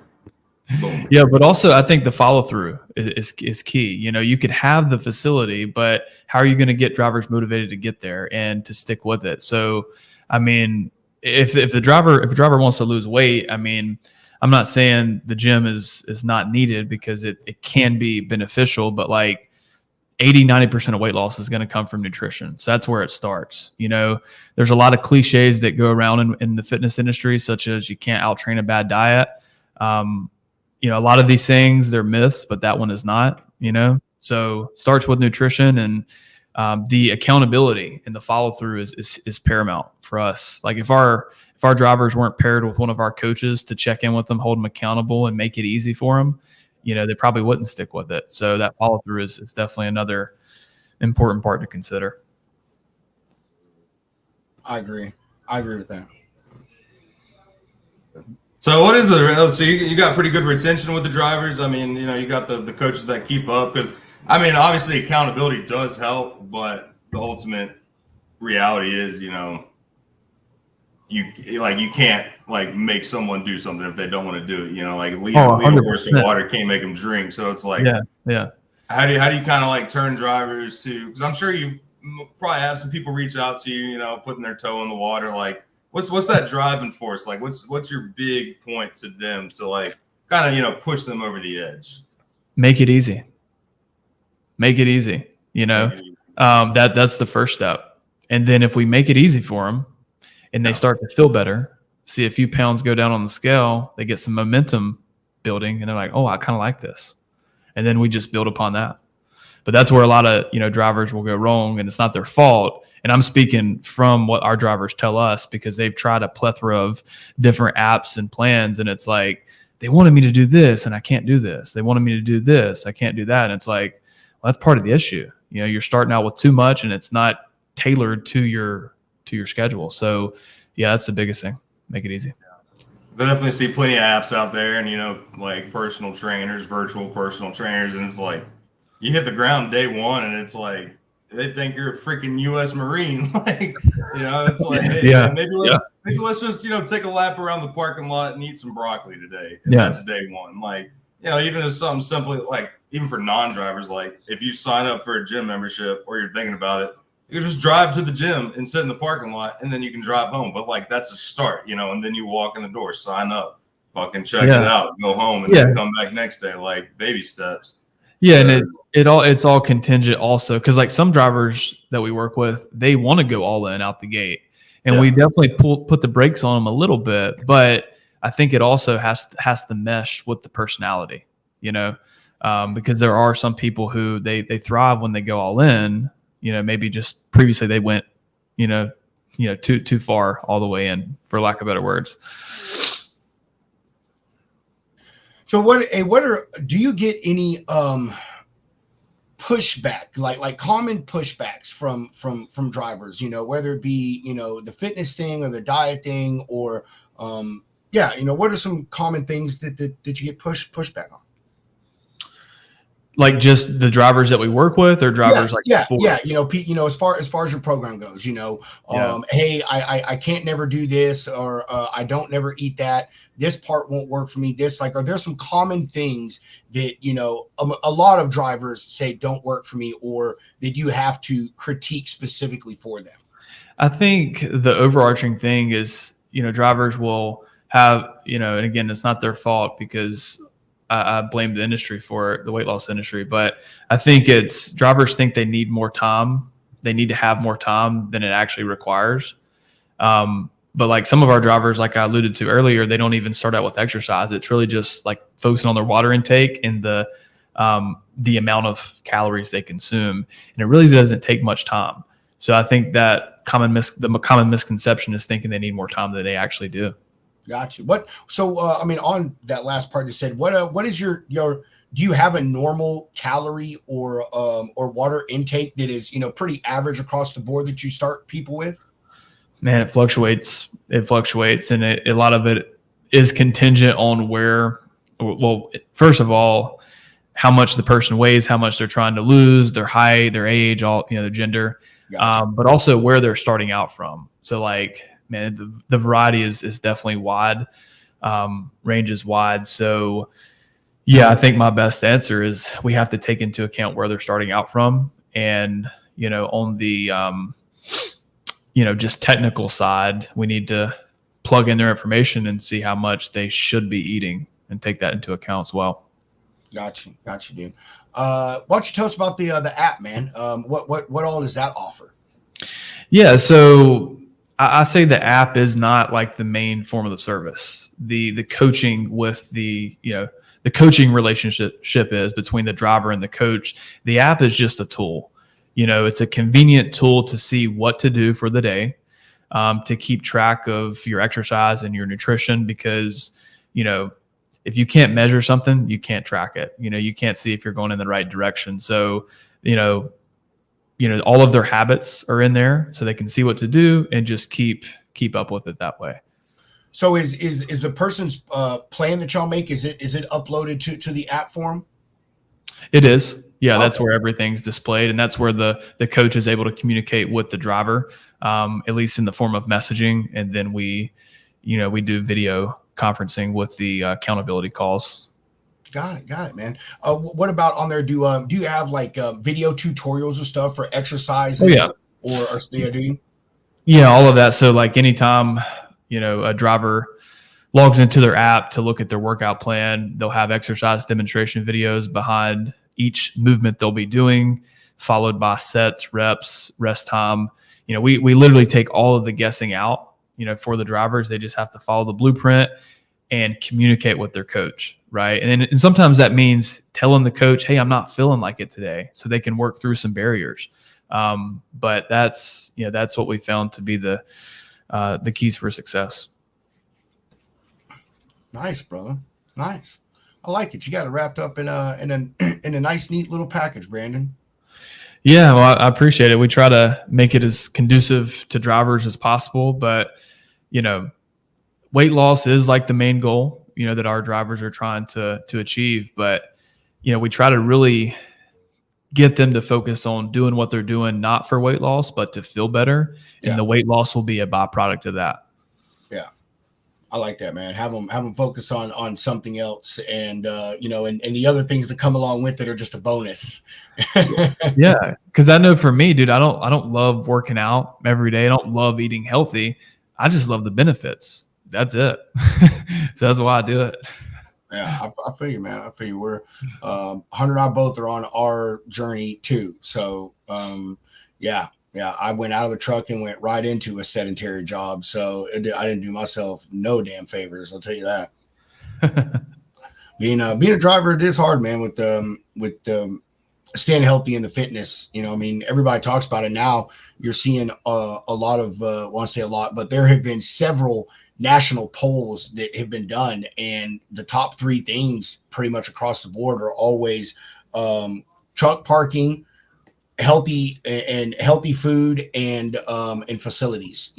Boom. Yeah, but also I think the follow through is key. You could have the facility, but how are you going to get drivers motivated to get there and to stick with it? So, I mean, if a driver wants to lose weight, I mean, I'm not saying the gym is not needed, because it can be beneficial, but like 80-90% of weight loss is going to come from nutrition. So that's where it starts. There's a lot of cliches that go around in the fitness industry, such as you can't out train a bad diet. A lot of these things, they're myths, but that one is not, So starts with nutrition, and the accountability and the follow through is paramount for us. Like if our drivers weren't paired with one of our coaches to check in with them, hold them accountable, and make it easy for them, they probably wouldn't stick with it. So that follow through is definitely another important part to consider. I agree with that. So what is the? So you got pretty good retention with the drivers. I mean, you got the coaches that keep up, because I mean, obviously accountability does help, but the ultimate reality is, you can't like make someone do something if they don't want to do it. You know, like lead Oh, a horse to 100%. water, can't make them drink. So it's like, Yeah. how do you kind of like turn drivers to? Because I'm sure you probably have some people reach out to you, you know, putting their toe in the water. Like, what's that driving force? Like, what's your big point to them to like kind of, you know, push them over the edge? Make it easy. Make it easy. You know, that's the first step. And then if we make it easy for them and they start to feel better, see a few pounds go down on the scale, they get some momentum building and they're like, oh, I kind of like this. And then we just build upon that. But that's where a lot of, you know, drivers will go wrong, and it's not their fault. And I'm speaking from what our drivers tell us, because they've tried a plethora of different apps and plans. And it's like, they wanted me to do this and I can't do this. They wanted me to do this. I can't do that. And it's like, well, that's part of the issue. You know, you're starting out with too much and it's not tailored to your schedule. So yeah, that's the biggest thing. Make it easy. I definitely see plenty of apps out there, and you know, like personal trainers, virtual personal trainers, and it's like you hit the ground day one, and it's like they think you're a freaking U.S. Marine. Like, you know, it's like, hey, man, maybe let's just, you know, take a lap around the parking lot and eat some broccoli today. And that's day one. Like, you know, even as something simple, like even for non-drivers, like if you sign up for a gym membership or you're thinking about it, you can just drive to the gym and sit in the parking lot, and then you can drive home. But like, that's a start, you know, and then you walk in the door, sign up, fucking check it out, go home, and then come back next day, like baby steps. Yeah. And it's all contingent also. Cause like some drivers that we work with, they want to go all in out the gate, and we definitely put the brakes on them a little bit, but I think it also has to mesh with the personality, you know, because there are some people who they thrive when they go all in. You know, maybe just previously they went, you know, too far all the way in, for lack of better words. So do you get any pushback, like common pushbacks from drivers, you know, whether it be, you know, the fitness thing or the diet thing, or you know, what are some common things that you get pushback on? Like just the drivers that we work with, or drivers you know, as far as your program goes, you know, hey, I can't never do this, or I don't never eat that. This part won't work for me. This, like, are there some common things that, you know, a lot of drivers say don't work for me, or that you have to critique specifically for them? I think the overarching thing is, you know, drivers will have, you know, and again, it's not their fault, because I blame the industry for it, the weight loss industry. But I think it's drivers think they need more time. They need to have more time than it actually requires. But like some of our drivers, like I alluded to earlier, they don't even start out with exercise. It's really just like focusing on their water intake and the amount of calories they consume. And it really doesn't take much time. So I think that the common misconception is thinking they need more time than they actually do. Gotcha. I mean, on that last part you said, what is your do you have a normal calorie or water intake that is, you know, pretty average across the board that you start people with? Man, it fluctuates. And a lot of it is contingent on first of all, how much the person weighs, how much they're trying to lose, their height, their age, all, you know, their gender, gotcha. But also where they're starting out from. So like, man, the variety is definitely wide, range is wide. So yeah, I think my best answer is we have to take into account where they're starting out from. And, you know, on the, you know, just technical side, we need to plug in their information and see how much they should be eating and take that into account as well. Gotcha, dude. Why don't you tell us about the app, man? What all does that offer? Yeah, so I say the app is not like the main form of the service. The coaching with the coaching relationship is between the driver and the coach. The app is just a tool. You know, it's a convenient tool to see what to do for the day, to keep track of your exercise and your nutrition, because, you know, if you can't measure something, you can't track it. You know, you can't see if you're going in the right direction. So, you know, all of their habits are in there, so they can see what to do and just keep up with it that way. So is the person's plan that y'all make, is it uploaded to the app form? It is. Yeah, that's Okay. where everything's displayed, and that's where the coach is able to communicate with the driver, at least in the form of messaging, and then we do video conferencing with the accountability calls. Got it, man. What about on there? Do you have like video tutorials or stuff for exercises? Oh yeah, or yeah, do you? yeah, all of that. So like anytime a driver logs into their app to look at their workout plan, they'll have exercise demonstration videos behind each movement they'll be doing, followed by sets, reps, rest time. We literally take all of the guessing out, for the drivers. They just have to follow the blueprint and communicate with their coach, right? And sometimes that means telling the coach, hey, I'm not feeling like it today, so they can work through some barriers. But that's what we found to be the keys for success. Nice, brother. Nice. I like it. You got it wrapped up in a nice, neat little package, Brandon. Yeah, well, I appreciate it. We try to make it as conducive to drivers as possible, but weight loss is like the main goal, that our drivers are trying to achieve. But, we try to really get them to focus on doing what they're doing, not for weight loss, but to feel better. Yeah. And the weight loss will be a byproduct of that. Yeah. I like that, man. Have them focus on something else, and and the other things that come along with it are just a bonus. Yeah, because I know for me, dude, I don't love working out every day. I don't love eating healthy. I just love the benefits. That's it. So that's why I do it. Yeah, I feel you, man. I feel you. We're Hunter and I both are on our journey too. So yeah. I went out of the truck and went right into a sedentary job. So I didn't do myself no damn favors. I'll tell you that. Being a driver, it is hard, man. With staying healthy in the fitness. Everybody talks about it now. You're seeing a lot of, I want to say a lot, but there have been several national polls that have been done, and the top three things pretty much across the board are always truck parking, healthy food, and facilities,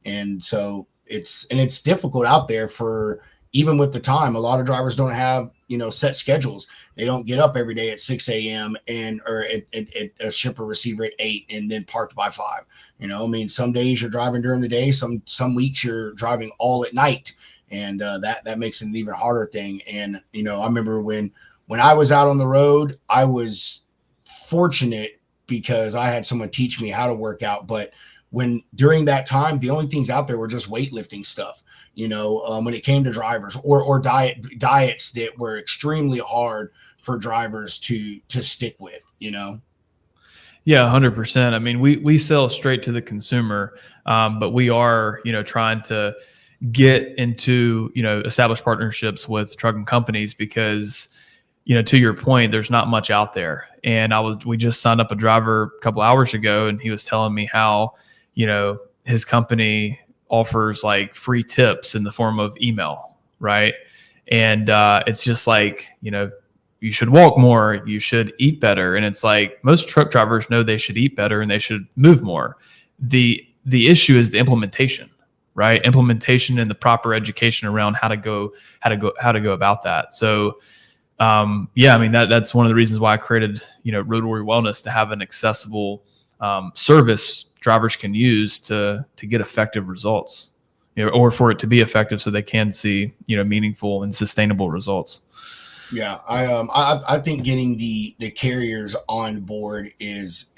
and so it's difficult out there for, even with the time, a lot of drivers don't have set schedules. They don't get up every day at 6 a.m. or at ship a receiver at 8 and then parked by 5. Some days you're driving during the day, some weeks you're driving all at night, and that makes it an even harder thing. And I remember when I was out on the road, I was fortunate because I had someone teach me how to work out. But during that time, the only things out there were just weightlifting stuff, when it came to drivers, or diets that were extremely hard for drivers to stick with, Yeah, 100%. I mean, we sell straight to the consumer, but we are, trying to get into, established partnerships with trucking companies because, to your point, there's not much out there. And we just signed up a driver a couple hours ago, and he was telling me how, his company offers like free tips in the form of email, right? And it's just like, you should walk more, you should eat better. And it's like, most truck drivers know they should eat better and they should move more. The issue is the implementation, right? Implementation and the proper education around how to go about that. So that's one of the reasons why I created, Road Warrior Wellness, to have an accessible service drivers can use to get effective results, or for it to be effective so they can see, meaningful and sustainable results. Yeah, I think getting the carriers on board is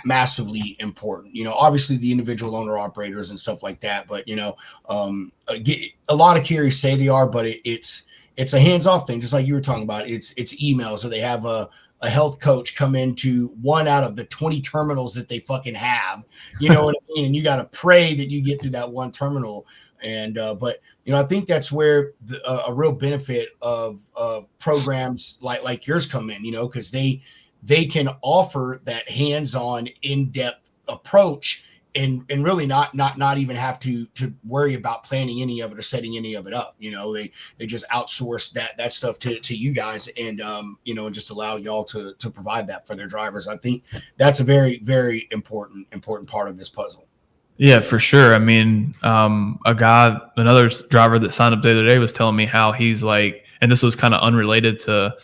massively important. Obviously the individual owner operators and stuff like that, but a lot of carriers say they are, but it's a hands-off thing, just like you were talking about. It's emails, or they have a health coach come into one out of the 20 terminals that they fucking have. You know what I mean? And you got to pray that you get through that one terminal. And but I think that's where a real benefit of programs like yours come in, because they can offer that hands-on, in-depth approach, and really not even have to worry about planning any of it or setting any of it up. They just outsource that stuff to you guys, and and just allow y'all to provide that for their drivers. I think that's a very, very important part of this puzzle. Yeah, for sure. I mean, another driver that signed up the other day was telling me how he's like, and this was kind of unrelated to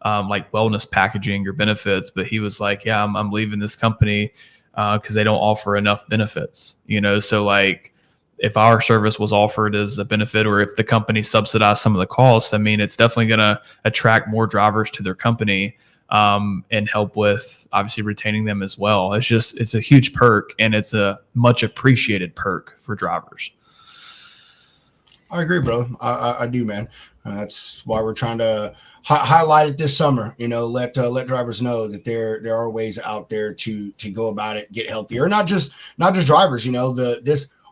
like wellness packaging or benefits. But he was like, yeah, I'm leaving this company because they don't offer enough benefits, So like if our service was offered as a benefit, or if the company subsidized some of the costs, I mean, it's definitely going to attract more drivers to their company and help with obviously retaining them as well. It's a huge perk, and it's a much appreciated perk for drivers. I agree, bro. I do, man. That's why we're trying to highlight it this summer. Let drivers know that there are ways out there to go about it, get healthier. Not just drivers.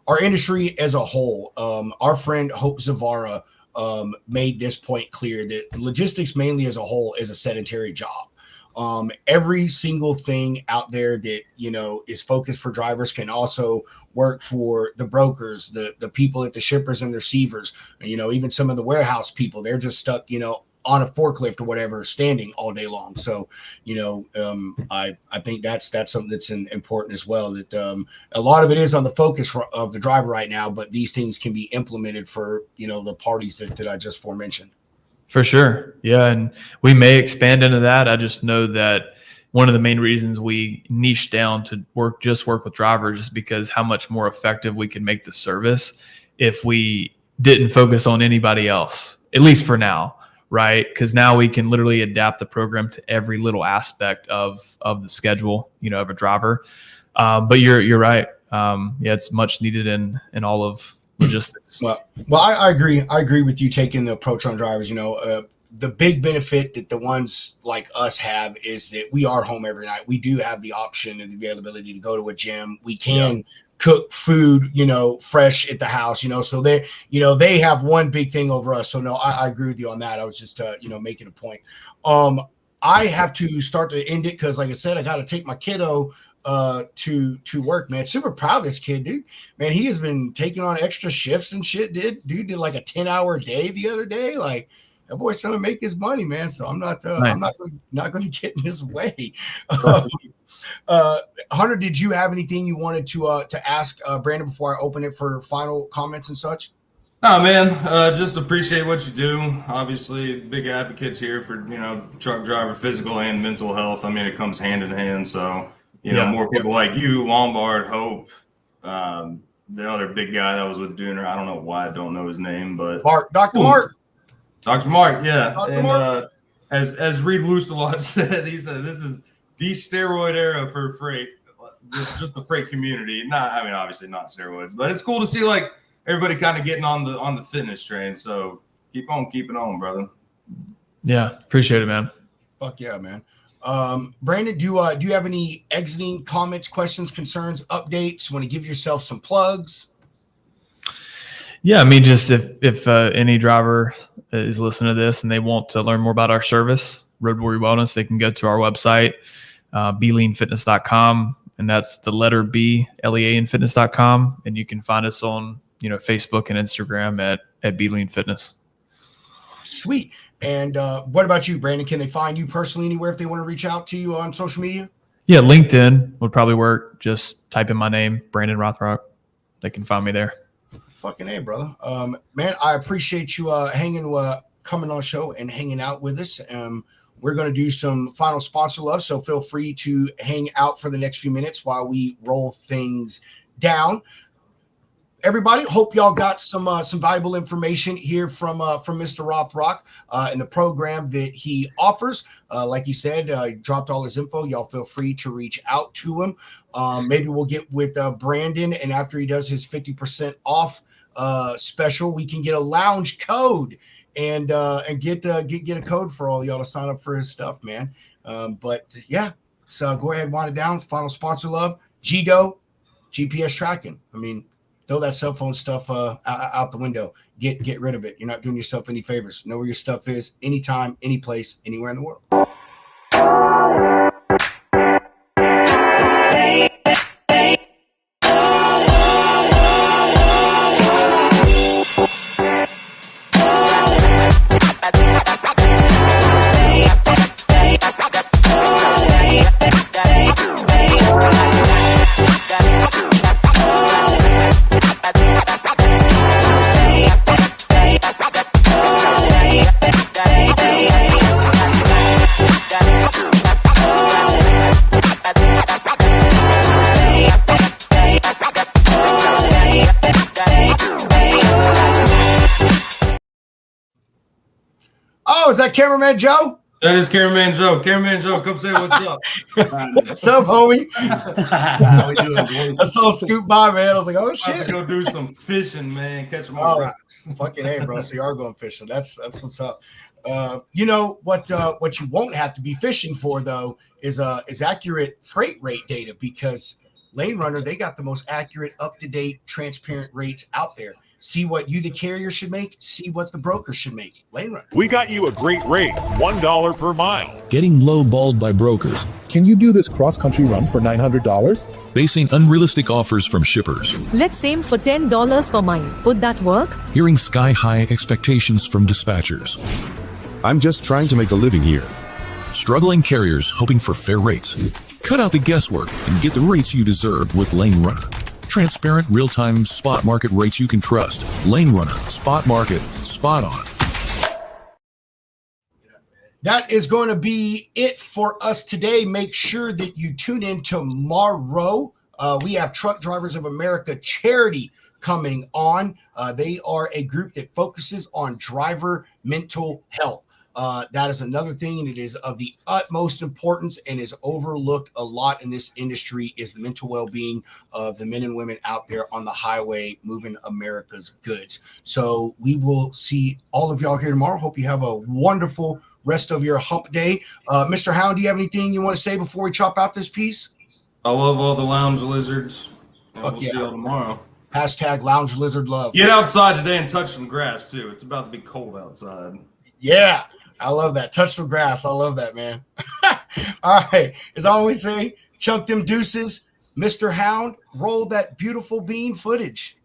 Our industry as a whole. Our friend Hope Zavara made this point clear that logistics, mainly as a whole, is a sedentary job. Every single thing out there that is focused for drivers can also work for the brokers, the people at the shippers and the receivers, even some of the warehouse people. They're just stuck on a forklift or whatever, standing all day long. So I think that's something that's important as well, that a lot of it is on the focus of the driver right now, but these things can be implemented for the parties that I just forementioned. For sure. Yeah. And we may expand into that. I just know that one of the main reasons we niche down to work with drivers is because how much more effective we can make the service if we didn't focus on anybody else, at least for now, right? Because now we can literally adapt the program to every little aspect of the schedule, of a driver. But you're right. It's much needed in all of logistics. Well, I agree. I agree with you taking the approach on drivers. The big benefit that the ones like us have is that we are home every night. We do have the option and the availability to go to a gym. We can cook food, fresh at the house, so they have one big thing over us. So no, I agree with you on that. I was just, making a point. I have to start to end it because, like I said, I got to take my kiddo to work, man. Super proud of this kid, dude. Man, he has been taking on extra shifts and shit. Dude did like a 10-hour day the other day. Like, that boy's trying to make his money, man. So I'm not going to get in his way. Hunter, did you have anything you wanted to ask Brandon before I open it for final comments and such? No, man, just appreciate what you do. Obviously, big advocates here for, truck driver physical and mental health. I mean, it comes hand in hand. So, more people like you, Lombard, Hope, the other big guy that was with Dooner. I don't know why I don't know his name, but Dr. Mark. Dr. Mark, yeah. Dr. Mark. As Reed Loostelot said, he said this is the steroid era for freight, just the freight community. Obviously not steroids, but it's cool to see like everybody kind of getting on the fitness train. So keep on keeping on, brother. Yeah, appreciate it, man. Fuck yeah, man. Brandon, do you have any exiting comments, questions, concerns, updates? Want to give yourself some plugs? Yeah, I mean, just if any driver is listening to this and they want to learn more about our service, Road Warrior Wellness, they can go to our website, BeLeanFitness.com, and that's the letter B, LEANFitness.com, and you can find us on Facebook and Instagram at BeLeanFitness. Sweet. And what about you, Brandon? Can they find you personally anywhere if they want to reach out to you on social media? Yeah, LinkedIn would probably work. Just type in my name, Brandon Rothrock. They can find me there. Fucking A, brother. Man, I appreciate you coming on the show and hanging out with us. We're going to do some final sponsor love, so feel free to hang out for the next few minutes while we roll things down. Everybody, hope y'all got some valuable information here from Mr. Rothrock and the program that he offers. Like he said, he dropped all his info. Y'all feel free to reach out to him. Maybe we'll get with Brandon, and after he does his 50% off special, we can get a lounge code and get a code for all y'all to sign up for his stuff, man. But yeah, so go ahead, wind it down. Final sponsor love, GGO, GPS tracking. I mean, throw that cell phone stuff out the window. Get rid of it. You're not doing yourself any favors. Know where your stuff is, anytime, any place, anywhere in the world. is that cameraman Joe? That is Cameraman Joe. Cameraman Joe, come say what's up. What's up, homie? How we doing, boys? I saw him scoot by, man. I was like, oh I'm about shit. to go do some fishing, man. Catch more Oh, rats. fucking hey, bro. So you are going fishing. That's what's up. You know what you won't have to be fishing for though is accurate freight rate data, because Lane Runner, they got the most accurate, up-to-date, transparent rates out there. See what you, the carrier, should make. See what the broker should make. Lane Runner. We got you a great rate, $1 per mile. Getting low-balled by brokers, Can you do this cross-country run for $900? facing unrealistic offers from shippers, Let's aim for $10 per mile. Would that work? hearing sky-high expectations from dispatchers, I'm just trying to make a living here. struggling carriers hoping for fair rates. Cut out the guesswork and get the rates you deserve with Lane Runner. Transparent, real-time spot market rates you can trust. Lane Runner, spot market, spot on. That is going to be it for us today. Make sure that you tune in tomorrow. We have Truck Drivers of America charity coming on. They are a group that focuses on driver mental health. That is another thing, and it is of the utmost importance and is overlooked a lot in this industry, is the mental well-being of the men and women out there on the highway moving America's goods. So we will see all of y'all here tomorrow. Hope you have a wonderful rest of your hump day. Mr. Hound, do you have anything you want to say before we chop out this piece? I love all the lounge lizards. And Fuck we'll yeah. see y'all tomorrow. Hashtag Lounge Lizard Love. Get outside today and touch some grass, too. It's about to be cold outside. Yeah, I love that. Touch some grass. I love that, man. All right. As I always say, chunk them deuces. Mr. Hound, roll that beautiful bean footage.